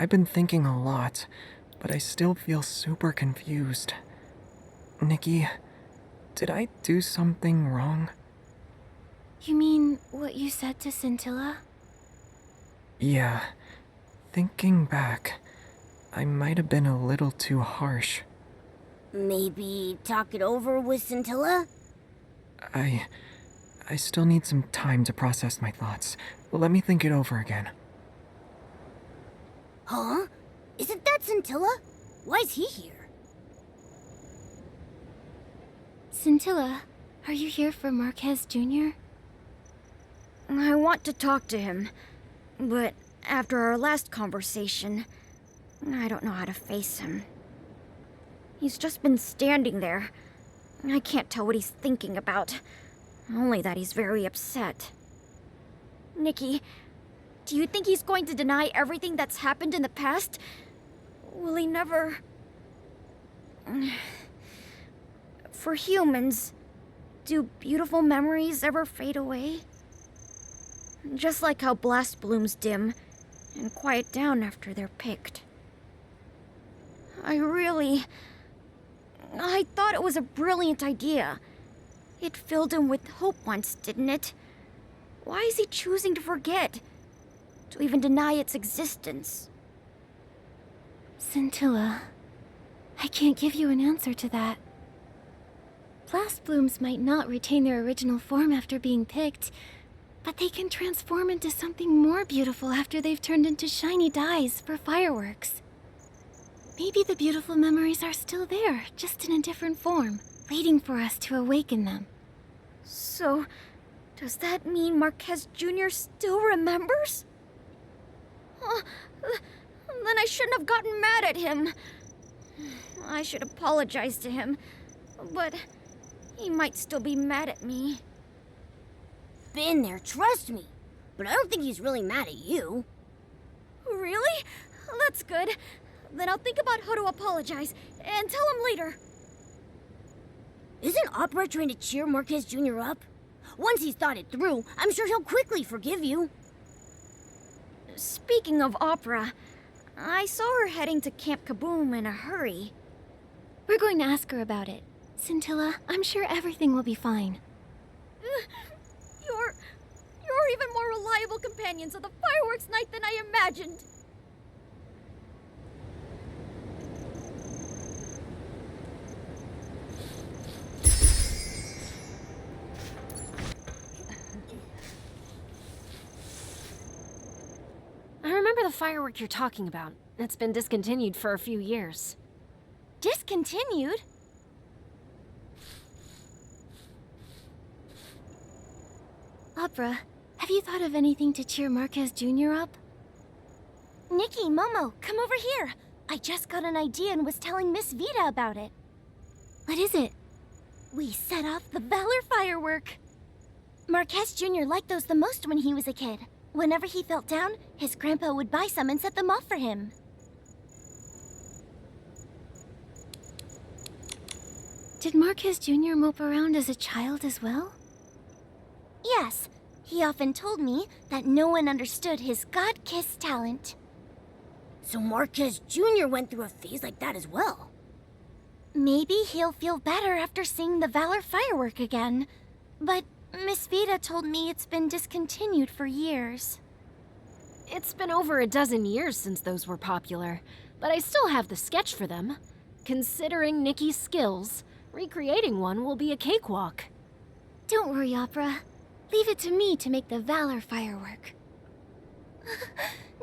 I've been thinking a lot, but I still feel super confused. Nikki, did I do something wrong? You mean what you said to Scintilla? Yeah. Thinking back, I might have been a little too harsh. Maybe talk it over with Scintilla? I still need some time to process my thoughts. Let me think it over again. Huh? Isn't that Scintilla? Why is he here? Scintilla, are you here for Marquez Jr.? I want to talk to him, but after our last conversation, I don't know how to face him. He's just been standing there. I can't tell what he's thinking about, only that he's very upset. Nikki, do you think he's going to deny everything that's happened in the past? Will he never... For humans, do beautiful memories ever fade away? Just like how blast blooms dim and quiet down after they're picked. I thought it was a brilliant idea. It filled him with hope once, didn't it? Why is he choosing to forget? To even deny its existence? Scintilla, I can't give you an answer to that. Blast blooms might not retain their original form after being picked, but they can transform into something more beautiful after they've turned into shiny dyes for fireworks. Maybe the beautiful memories are still there, just in a different form, waiting for us to awaken them. So, does that mean Marquez Jr. still remembers? Then I shouldn't have gotten mad at him. I should apologize to him, but he might still be mad at me. Been there, trust me. But I don't think he's really mad at you. Really? That's good. Then I'll think about how to apologize and tell him later. Isn't Opera trying to cheer Marquez Jr. up? Once he's thought it through, I'm sure he'll quickly forgive you. Speaking of Opera, I saw her heading to Camp Kaboom in a hurry. We're going to ask her about it. Scintilla, I'm sure everything will be fine. You're even more reliable companions of the fireworks night than I imagined. I remember the firework you're talking about. It's been discontinued for a few years. Discontinued? Opera, have you thought of anything to cheer Marquez Jr. up? Nikki, Momo, come over here. I just got an idea and was telling Miss Vita about it. What is it? We set off the Valor firework. Marquez Jr. liked those the most when he was a kid. Whenever he felt down, his grandpa would buy some and set them off for him. Did Marquez Jr. mope around as a child as well? Yes, he often told me that no one understood his God-kissed talent. So Marquez Jr. went through a phase like that as well. Maybe he'll feel better after seeing the Valor firework again. But Miss Vita told me it's been discontinued for years. It's been over a dozen years since those were popular, but I still have the sketch for them. Considering Nikki's skills, recreating one will be a cakewalk. Don't worry, Opera. Leave it to me to make the Valor firework.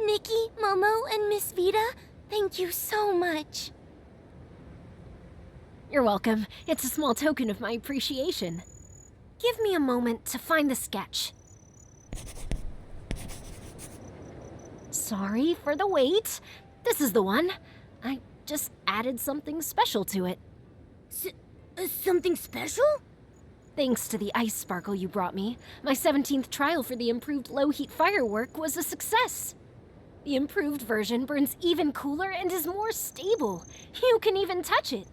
Nikki, Momo, and Miss Vita, thank you so much. You're welcome. It's a small token of my appreciation. Give me a moment to find the sketch. Sorry for the wait. This is the one. I just added something special to it. Something special? Thanks to the ice sparkle you brought me, my 17th trial for the improved low-heat firework was a success. The improved version burns even cooler and is more stable. You can even touch it.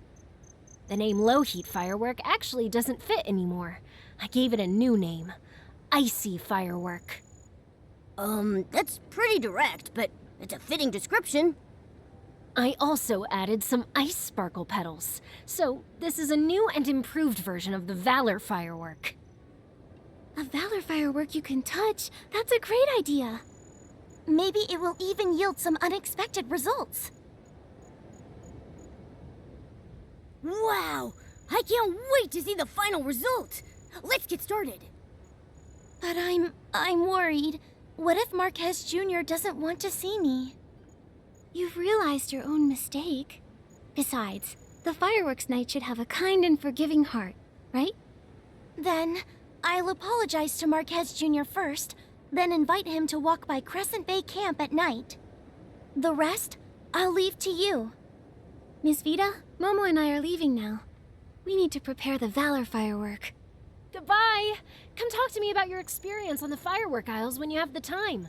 The name low-heat firework actually doesn't fit anymore. I gave it a new name, Icy Firework. That's pretty direct, but It's a fitting description. I also added some ice sparkle petals. So, this is a new and improved version of the Valor firework. A Valor firework you can touch? That's a great idea. Maybe it will even yield some unexpected results. Wow! I can't wait to see the final result! Let's get started! But I'm worried. What if Marquez Jr. doesn't want to see me? You've realized your own mistake. Besides, the fireworks night should have a kind and forgiving heart, right? Then, I'll apologize to Marquez Jr. first, then invite him to walk by Crescent Bay Camp at night. The rest, I'll leave to you. Miss Vida, Momo and I are leaving now. We need to prepare the Valor firework. Goodbye! Come talk to me about your experience on the firework aisles when you have the time.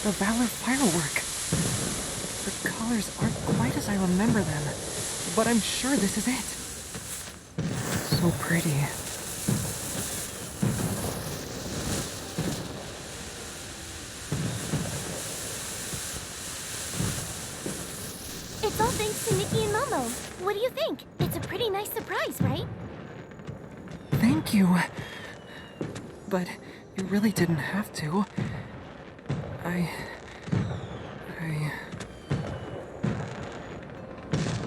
The Valor firework. The colors aren't quite as I remember them, but I'm sure this is it. So pretty. It's all thanks to Nikki and Momo. What do you think? It's a pretty nice surprise, right? Thank you. But you really didn't have to.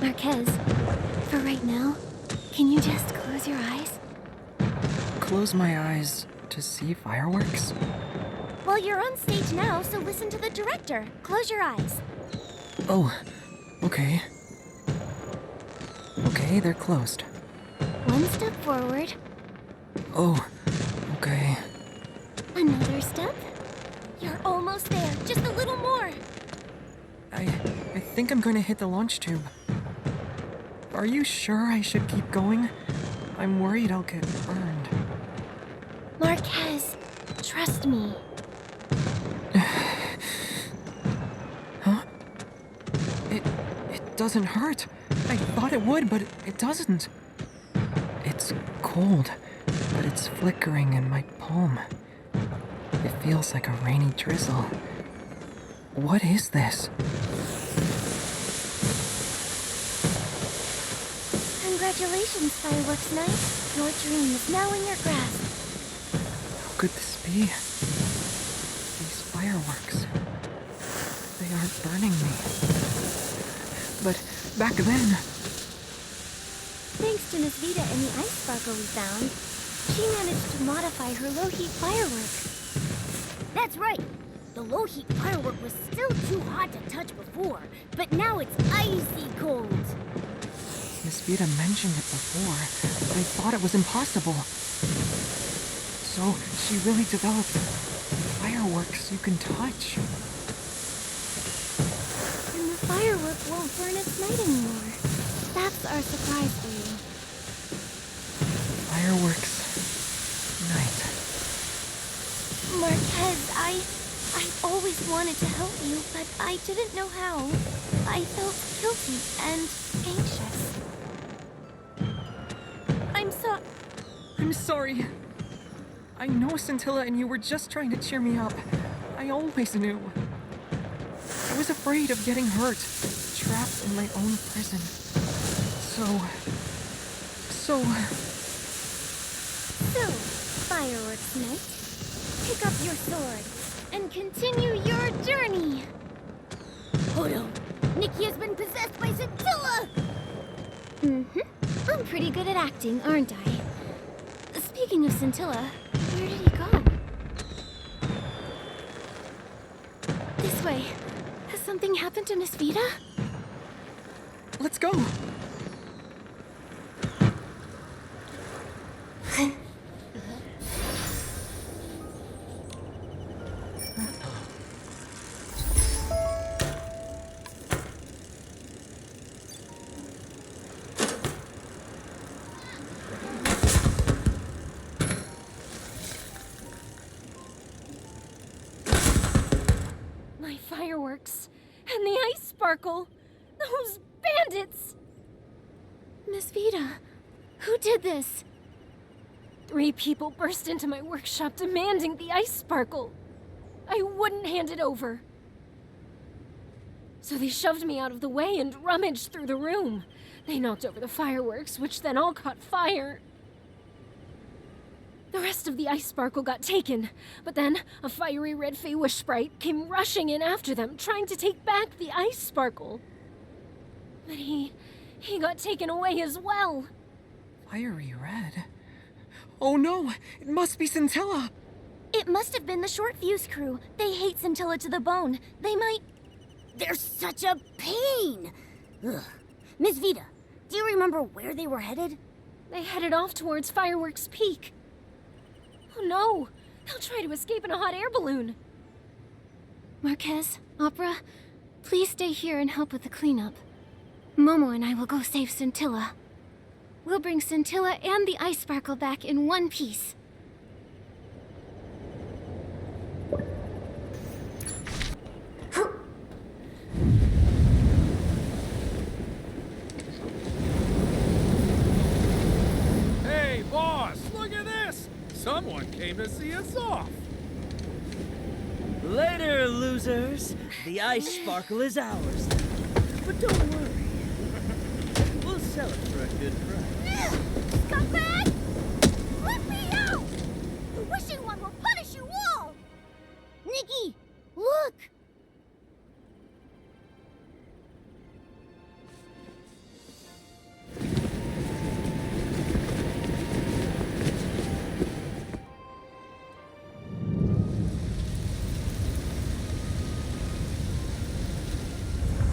Marquez, for right now, can you just close your eyes? Close my eyes to see fireworks? Well, you're on stage now, so listen to the director. Close your eyes. Oh, okay. Okay, they're closed. One step forward, Oh, okay. another step. You're almost there. Just a little more. I think I'm going to hit the launch tube. Are you sure I should keep going? I'm worried I'll get burned. Marquez, trust me. Huh? It doesn't hurt. I thought it would, but it doesn't. It's cold, but it's flickering in my palm. It feels like a rainy drizzle. What is this? Congratulations, Fireworks Night. Your dream is now in your grasp. How could this be? These fireworks. They aren't burning me. But back then... Thanks to Miss Vida and the ice sparkle we found, she managed to modify her low-heat firework. That's right. The low-heat firework was still too hot to touch before, but now it's icy cold. Miss Vita mentioned it before, but I thought it was impossible. So she really developed fireworks you can touch. And the firework won't burn its night anymore. That's our surprise for you. Fireworks night. Marquez, I always wanted to help you, but I didn't know how. I felt guilty and anxious. I'm sorry. I know Scintilla and you were just trying to cheer me up. I always knew. I was afraid of getting hurt, trapped in my own prison. So, fireworks night. Pick up your sword and continue your journey. Hold on. Nikki has been possessed by Scintilla! I'm pretty good at acting, aren't I? Speaking of Scintilla, where did he go? This way. Has something happened to Miss Vita? let's go. My fireworks and the ice sparkle. Those bandits! Miss Vita, who did this? 3 people burst into my workshop demanding the ice sparkle. I wouldn't hand it over. So they shoved me out of the way and rummaged through the room. They knocked over the fireworks, which then all caught fire. The rest of the ice sparkle got taken, but then a fiery red Feywish sprite came rushing in after them, trying to take back the ice sparkle. But he got taken away as well. Fiery red? Oh no, it must be Scintilla! It must have been the Short Fuse crew. They hate Scintilla to the bone. They might... They're such a pain! Ugh. Miss Vita, do you remember where they were headed? They headed off towards Fireworks Peak. Oh no, they'll try to escape in a hot air balloon. Marquez, Opera, please stay here and help with the cleanup. Momo and I will go save Scintilla. We'll bring Scintilla and the ice sparkle back in one piece. Hey, boss, look at this! Someone came to see us off. Later, losers. The ice sparkle is ours. But don't worry. We'll sell it for a good price. Scumbag! Let me out! The wishing one will punish you all! Nikki, look!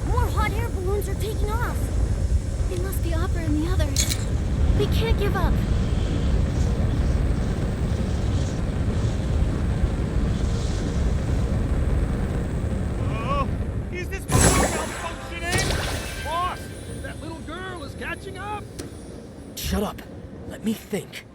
More hot air balloons are taking off. It must be Opera and the others. We can't give up. Is this balloon malfunctioning? Boss, that little girl is catching up. Shut up. Let me think.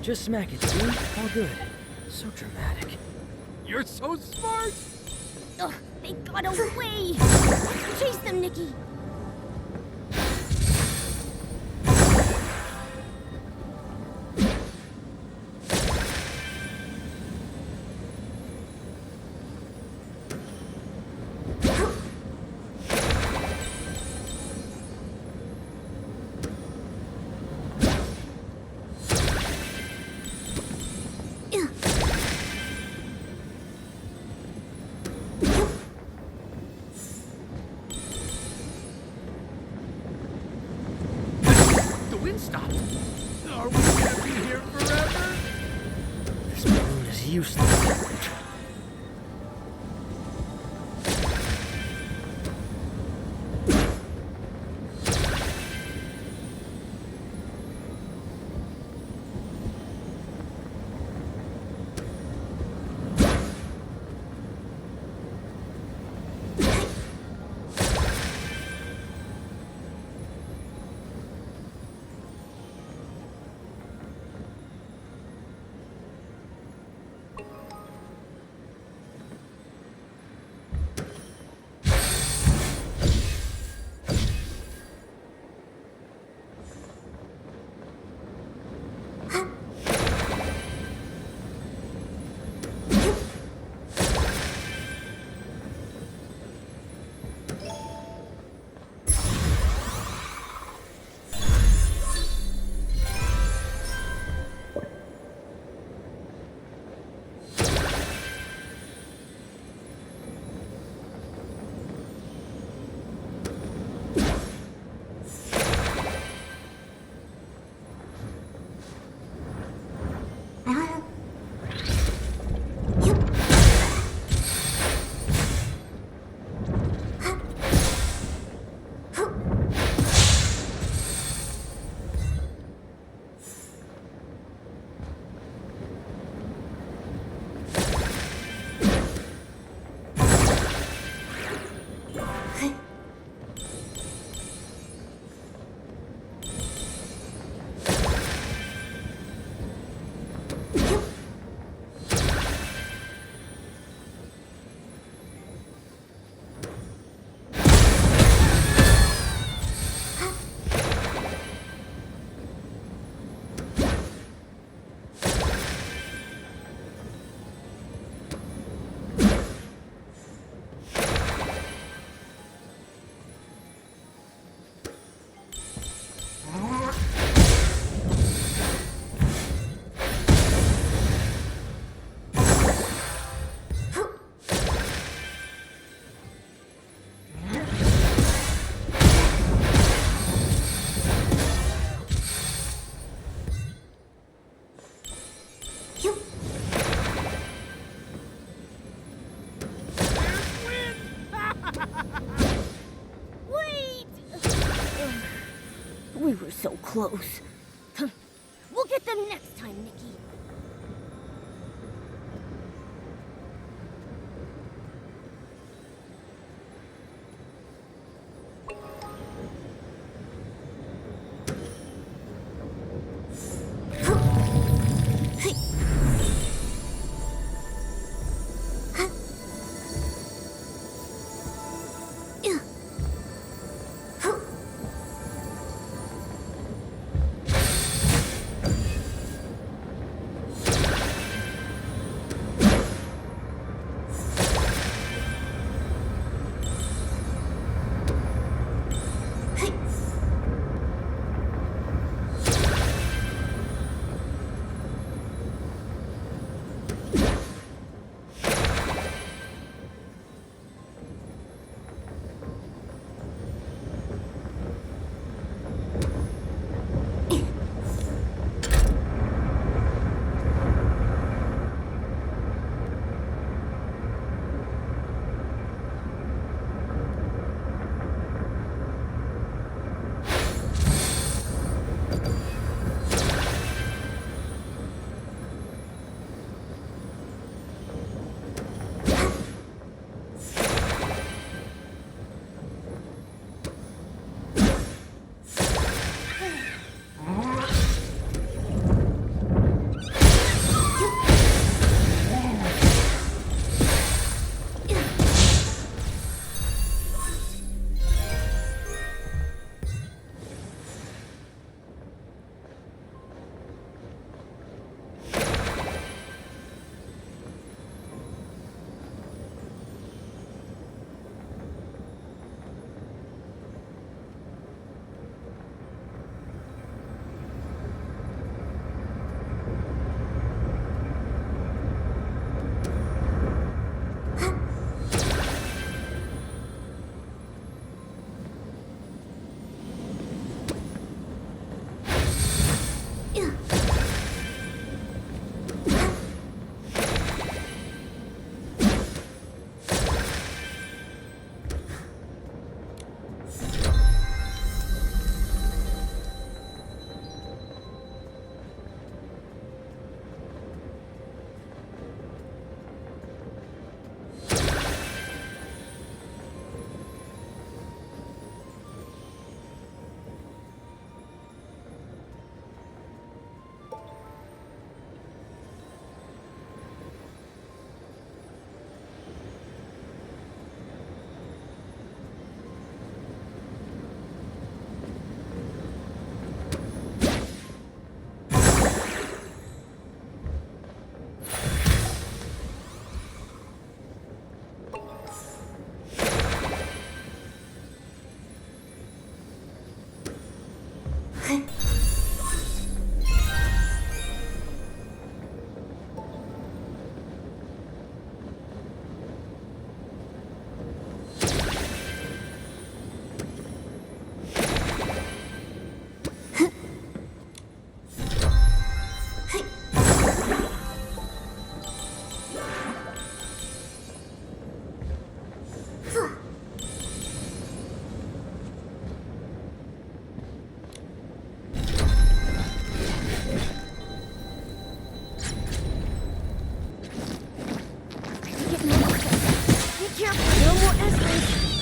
Just smack it, see? All good. So dramatic. You're so smart! Ugh, they got away! Chase them, Nikki! The wind stopped! Are we gonna be here forever? This balloon is useless. We were so close. We'll get them next time, Nikki.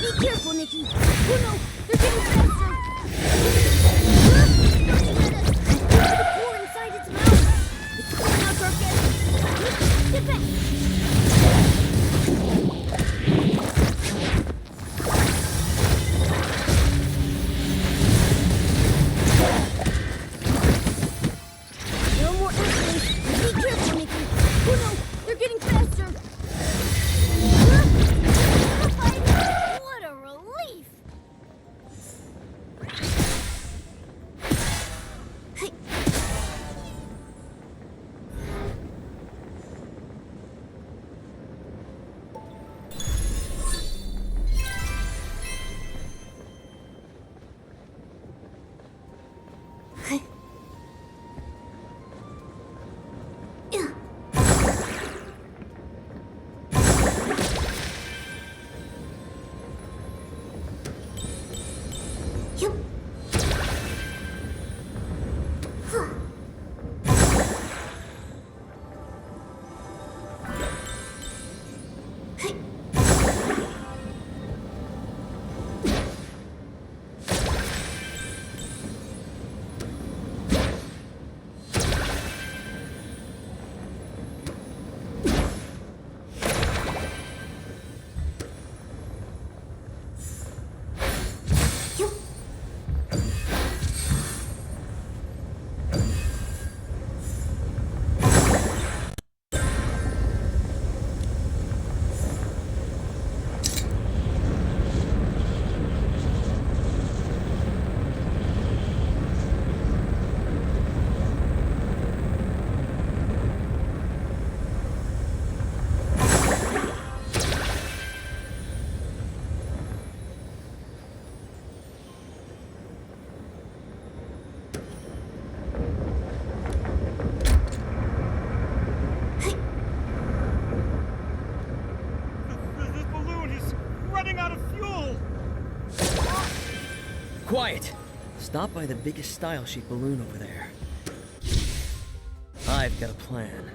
Be careful, Nikki. Oh no, they're getting faster. Don't let us. Look at the core inside its mouth. It's pulling out our gas. Nikki, get back. No more accidents. Be careful, Nikki. Oh no, they're getting faster. What a relief! This balloon is running out of fuel! Quiet! Stop by the biggest style sheet balloon over there. I've got a plan.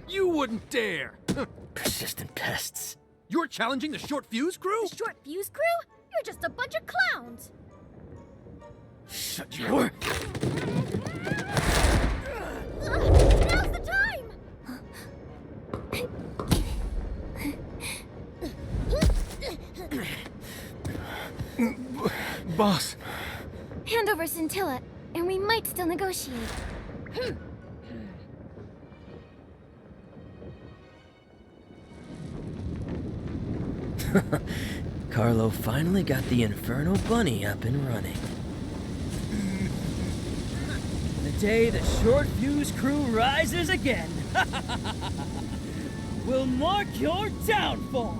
You wouldn't dare! Persistent pests. You're challenging the short fuse crew? The short fuse crew? You're just a bunch of clowns. Shut your... Now's the time! Boss, Hand over Scintilla, and we might still negotiate. Carlo finally got the Inferno Bunny up and running. The day the short fuse crew rises again will mark your downfall.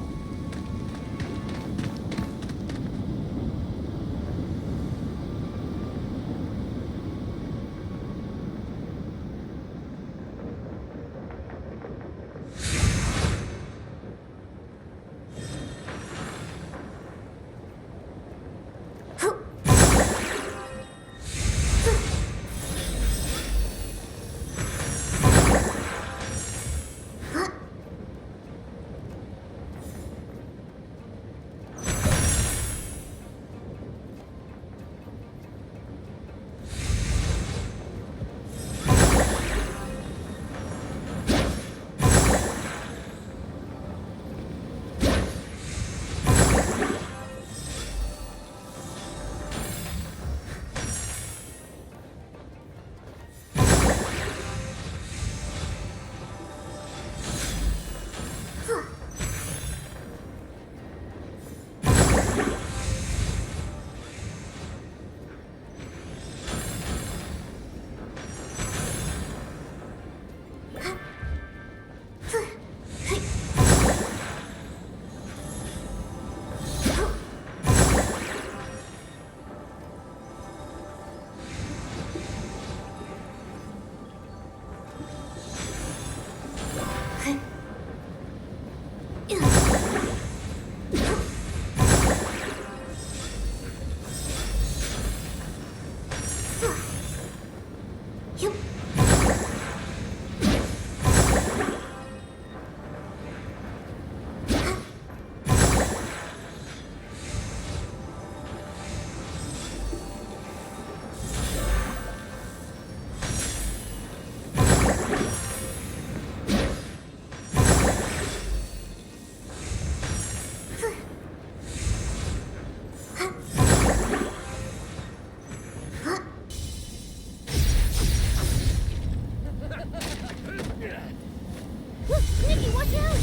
Nikki, watch out!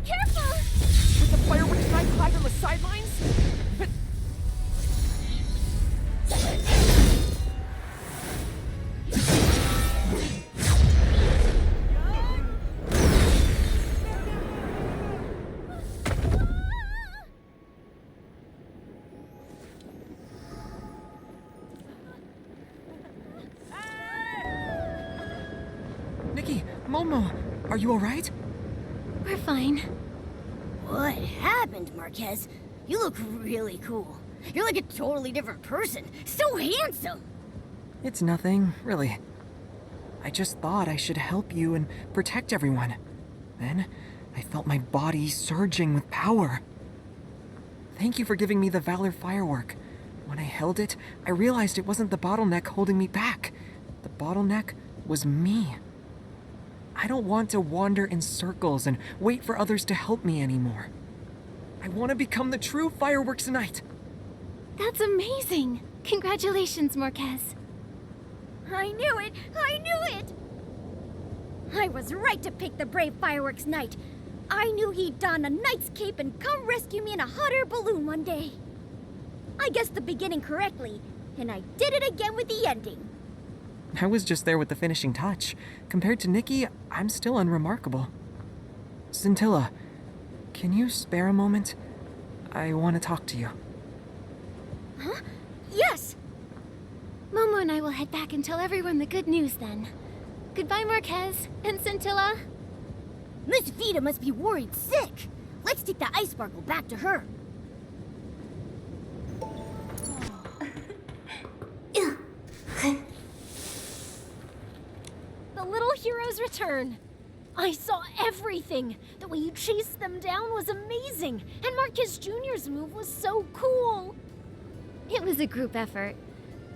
Careful! with the fireworks night hide on the sidelines? Nikki, Momo, are you alright? We're fine. What happened, Marquez? You look really cool. You're like a totally different person. So handsome! It's nothing, really. I just thought I should help you and protect everyone. Then, I felt my body surging with power. Thank you for giving me the Valor firework. When I held it, I realized it wasn't the bottleneck holding me back. The bottleneck was me. I don't want to wander in circles and wait for others to help me anymore. I want to become the true fireworks knight. That's amazing! Congratulations, Marquez. I knew it! I knew it! I was right to pick the brave fireworks knight. I knew he'd don a knight's cape and come rescue me in a hot air balloon one day. I guessed the beginning correctly, and I did it again with the ending. I was just there with the finishing touch. Compared to Nikki, I'm still unremarkable. Scintilla, can you spare a moment? I want to talk to you. Huh? Yes! Momo and I will head back and tell everyone the good news then. Goodbye, Marquez and Scintilla. Miss Vita must be worried sick. Let's take the ice sparkle back to her. return. I saw everything. The way you chased them down was amazing, and Marcus Jr.'s move was so cool. It was a group effort.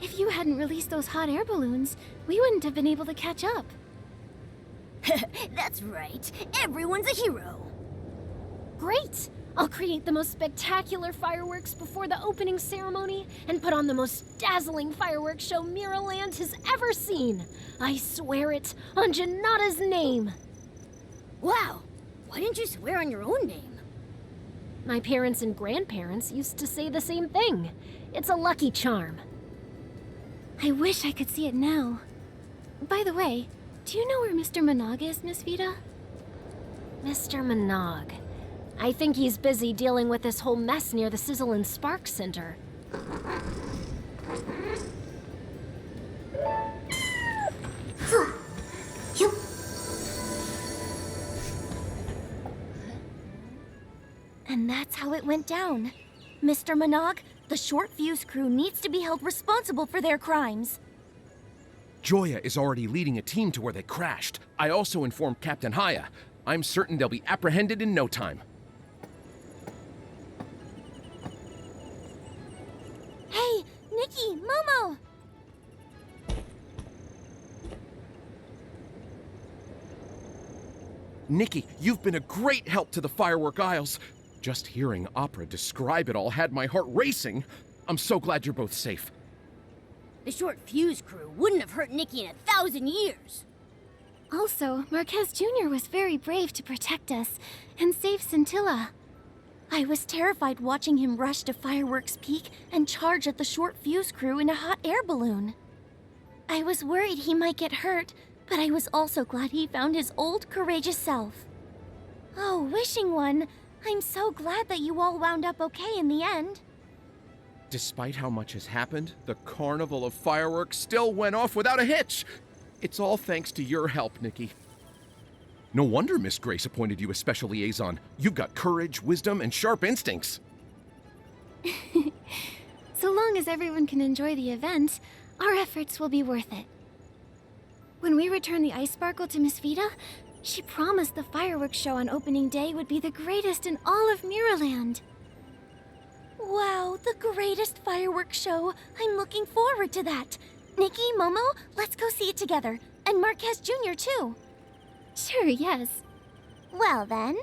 If you hadn't released those hot air balloons, we wouldn't have been able to catch up. That's right. Everyone's a hero. Great! I'll create the most spectacular fireworks before the opening ceremony and put on the most dazzling fireworks show Miraland has ever seen. I swear it on Janata's name. Wow. Why didn't you swear on your own name? My parents and grandparents used to say the same thing. It's a lucky charm. I wish I could see it now. By the way, do you know where Mr. Managa is, Miss Vita? Mr. Managa. I think he's busy dealing with this whole mess near the Sizzle and Spark Center. And that's how it went down. Mr. Managa, the short fuse crew needs to be held responsible for their crimes. Joya is already leading a team to where they crashed. I also informed Captain Haya. I'm certain they'll be apprehended in no time. Hey, Nikki, Momo! Nikki, you've been a great help to the Firework Isles. Just hearing Opera describe it all had my heart racing. I'm so glad you're both safe. The short fuse crew wouldn't have hurt Nikki in 1,000 years. Also, Marquez Jr. was very brave to protect us and save Scintilla. I was terrified watching him rush to Fireworks Peak and charge at the short fuse crew in a hot air balloon. I was worried he might get hurt, but I was also glad he found his old courageous self. Oh, Wishing One, I'm so glad that you all wound up okay in the end. Despite how much has happened, the Carnival of Fireworks still went off without a hitch. It's all thanks to your help, Nikki. No wonder Miss Grace appointed you as special liaison. You've got courage, wisdom, and sharp instincts. So long as everyone can enjoy the event, our efforts will be worth it. When we return the ice sparkle to Miss Vita, she promised the fireworks show on opening day would be the greatest in all of Miraland. Wow, the greatest fireworks show. I'm looking forward to that. Nikki, Momo, let's go see it together. And Marquez Jr. too. Sure, yes. Well then,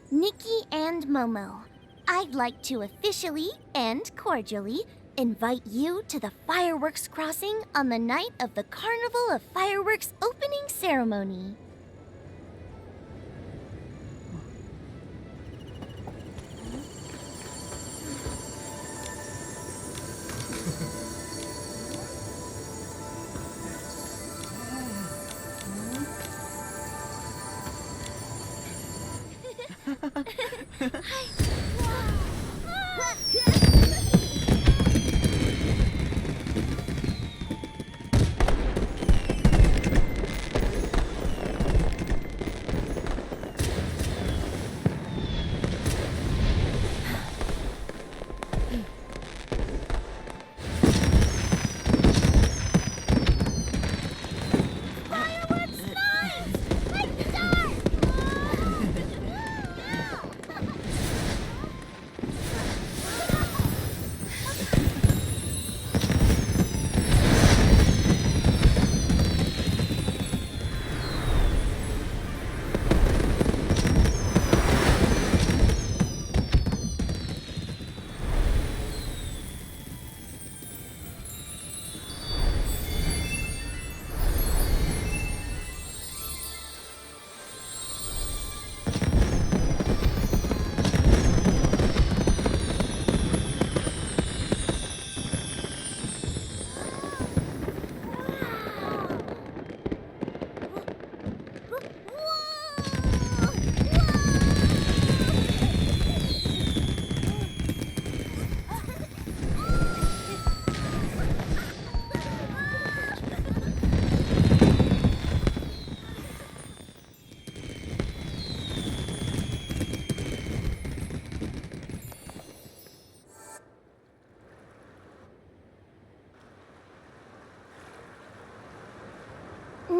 Nikki and Momo, I'd like to officially and cordially invite you to the fireworks crossing on the night of the Carnival of Fireworks opening ceremony.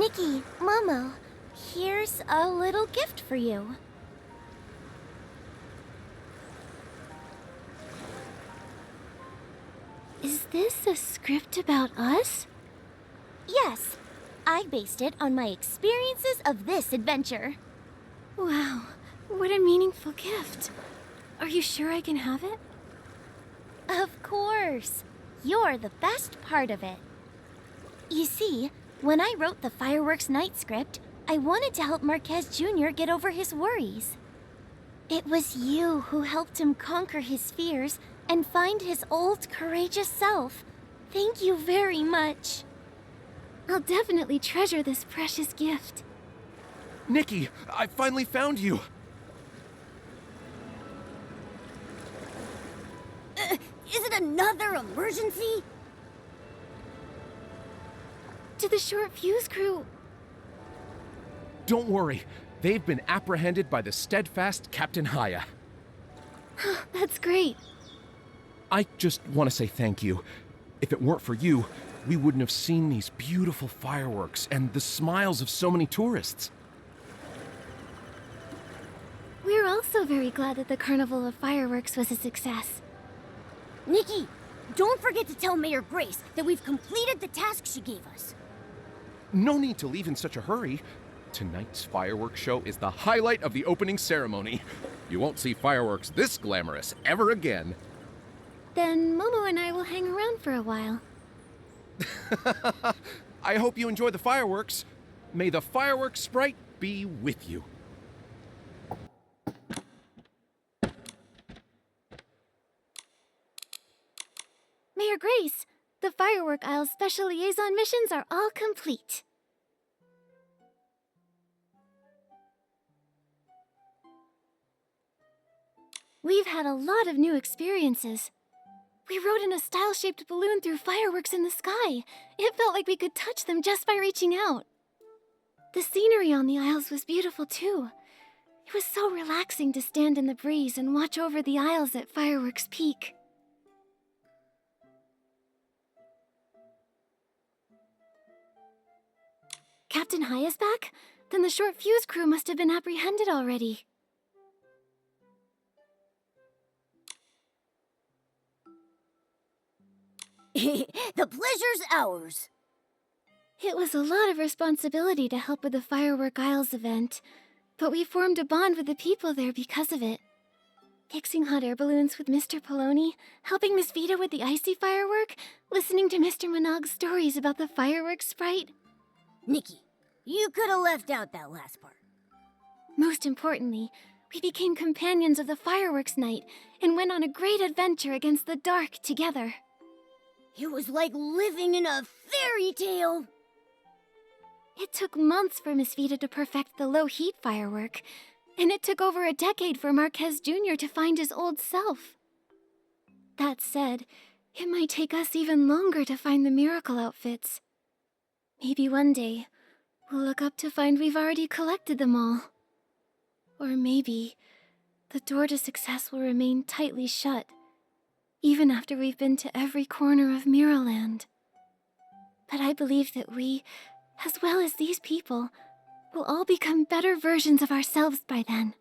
Nikki, Momo, here's a little gift for you. Is this a script about us? Yes, I based it on my experiences of this adventure. Wow, what a meaningful gift. Are you sure I can have it? Of course. You're the best part of it. You see, when I wrote the Fireworks Night script, I wanted to help Marquez Jr. get over his worries. It was you who helped him conquer his fears and find his old, courageous self. Thank you very much. I'll definitely treasure this precious gift. Nikki, I finally found you! Is it another emergency? Did the short fuse crew... Don't worry, they've been apprehended by the steadfast Captain Haya. That's great. I just want to say thank you. If it weren't for you, we wouldn't have seen these beautiful fireworks and the smiles of so many tourists. We're also very glad that the Carnival of Fireworks was a success. Nikki, don't forget to tell Mayor Grace that we've completed the task she gave us. No need to leave in such a hurry. Tonight's fireworks show is the highlight of the opening ceremony. You won't see fireworks this glamorous ever again. Then Momo and I will hang around for a while. I hope you enjoy the fireworks. May the fireworks sprite be with you. Mayor Grace, the Firework Isle's special liaison missions are all complete. We've had a lot of new experiences. We rode in a style-shaped balloon through fireworks in the sky. It felt like we could touch them just by reaching out. The scenery on the Isles was beautiful too. It was so relaxing to stand in the breeze and watch over the Isles at Fireworks Peak. Captain Haya's back? Then the short fuse crew must have been apprehended already. The pleasure's ours. It was a lot of responsibility to help with the Firework Isles event, but we formed a bond with the people there because of it. Fixing hot air balloons with Mr. Poloni, helping Miss Vita with the icy firework, listening to Mr. Monog's stories about the fireworks sprite. Nikki, you could have left out that last part. Most importantly, we became companions of the fireworks night and went on a great adventure against the dark together. It was like living in a fairy tale. It took months for Miss Vita to perfect the low-heat firework, and it took over a decade for Marquez Jr. to find his old self. That said, it might take us even longer to find the miracle outfits. Maybe one day, we'll look up to find we've already collected them all. Or maybe, the door to success will remain tightly shut, even after we've been to every corner of Mirrorland. But I believe that we, as well as these people, will all become better versions of ourselves by then.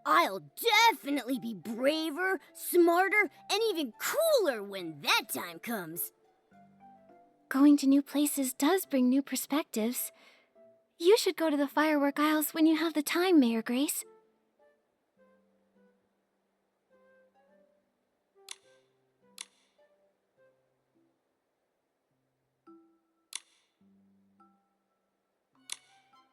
I'll definitely be braver, smarter, and even cooler when that time comes. Going to new places does bring new perspectives. You should go to the Firework Isles when you have the time, Mayor Grace.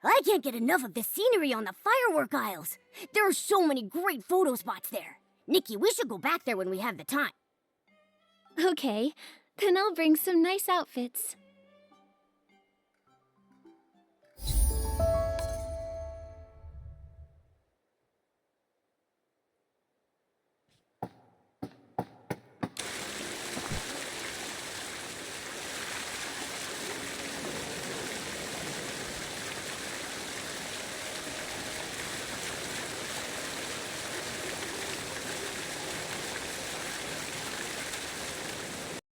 I can't get enough of the scenery on the Firework Isles. There are so many great photo spots there. Nikki, we should go back there when we have the time. Okay, then I'll bring some nice outfits.